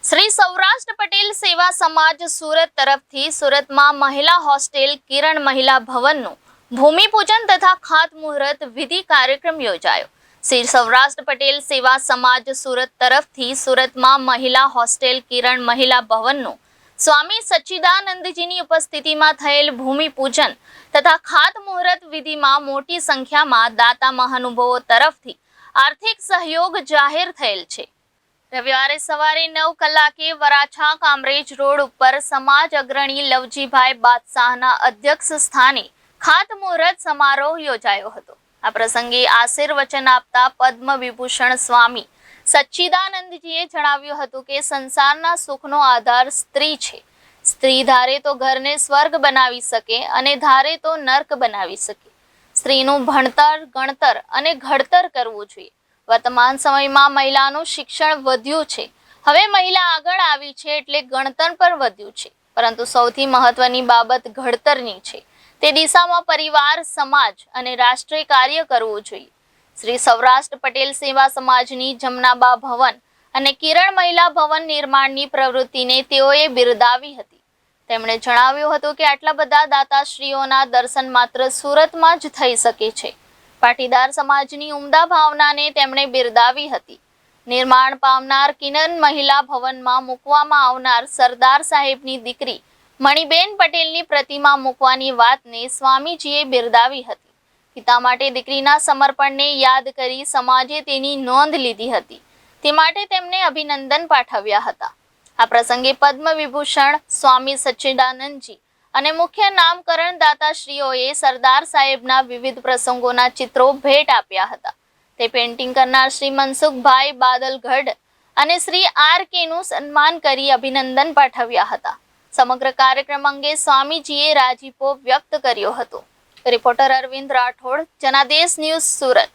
શ્રી સૌરાષ્ટ્ર પટેલ સેવા સમાજ સુરત તરફથી સુરતમાં મહિલા હોસ્ટેલ કિરણ મહિલા ભવનનું ભૂમિપૂજન તથા ખાતમુહૂર્ત વિધિ કાર્યક્રમ યોજાયો। શ્રી સૌરાષ્ટ્ર પટેલ સેવા સમાજ સુરત તરફથી સુરતમાં મહિલા હોસ્ટેલ કિરણ મહિલા ભવનનું સ્વામી સચ્ચિદાનંદજીની ઉપસ્થિતિમાં થયેલ ભૂમિપૂજન તથા ખાતમુહૂર્ત વિધિમાં મોટી સંખ્યામાં દાતા મહાનુભાવો તરફથી આર્થિક સહયોગ જાહેર થયેલ છે। રવિવારે સવારે 9 કલાકે વરાછા કામરેજ રોડ ઉપર સમાજ અગ્રણી લવજીભાઈ બાદશાહના અધ્યક્ષ સ્થાને ખાતમુહૂર્ત સમારોહ યોજાયો હતો। આ પ્રસંગે આશીર્વચન આપતા પદ્મ વિભૂષણ સ્વામી સચ્ચિદાનંદજીએ જણાવ્યું હતું કે સંસારના સુખનો આધાર સ્ત્રી છે। સ્ત્રી ધારે તો ઘરને સ્વર્ગ બનાવી શકે અને ધારે તો નર્ક બનાવી શકે। સ્ત્રીનું ભણતર, ગણતર અને ઘડતર કરવું જોઈએ। વર્તમાન સમયમાં મહિલાનું શિક્ષણ વધ્યું છે। હવે મહિલા આગળ આવી છે એટલે ગણતર પણ વધ્યું છે, પરંતુ સૌથી મહત્વની બાબત ઘડતરની છે। તે દિશામાં પરિવાર, સમાજ અને રાષ્ટ્રે કાર્ય કરવું જોઈએ। શ્રી સૌરાષ્ટ્ર પટેલ સેવા સમાજની જમનાબા ભવન અને કિરણ મહિલા ભવન નિર્માણની પ્રવૃત્તિને તેઓએ બિરદાવી હતી। તેમણે જણાવ્યું હતું કે આટલા બધા દાતાશ્રીઓના દર્શન માત્ર સુરતમાં જ થઈ શકે છે। પાટીદાર સમાજની ઉમદા ભાવનાને તેમણે બિરદાવી હતી। નિર્માણ પામનાર કિરણ મહિલા ભવનમાં મૂકવામાં આવનાર સરદાર સાહેબની દીકરી મણિબેન પટેલની પ્રતિમા મૂકવાની વાતને સ્વામીજીએ બિરદાવી હતી। પિતા માટે દીકરીના સમર્પણને યાદ કરી સમાજે તેની નોંધ લીધી હતી, તે માટે તેમને અભિનંદન પાઠવ્યા હતા। આ પ્રસંગે પદ્મ વિભૂષણ સ્વામી સચ્ચિદાનંદજી અને મુખ્ય નામકરણ દાતાશ્રીઓએ સરદાર સાહેબના વિવિધ પ્રસંગોના ચિત્રો ભેટ આપ્યા હતા। તે પેઇન્ટિંગ કરનાર શ્રી મનસુખભાઈ બાદલગઢ અને શ્રી આર.કે.નું સન્માન કરી અભિનંદન પાઠવ્યા હતા। સમગ્ર કાર્યક્રમ અંગે સ્વામીજીએ રાજીપો વ્યક્ત કર્યો હતો। Reporter Arvind Rathod, Janadesh news, Surat.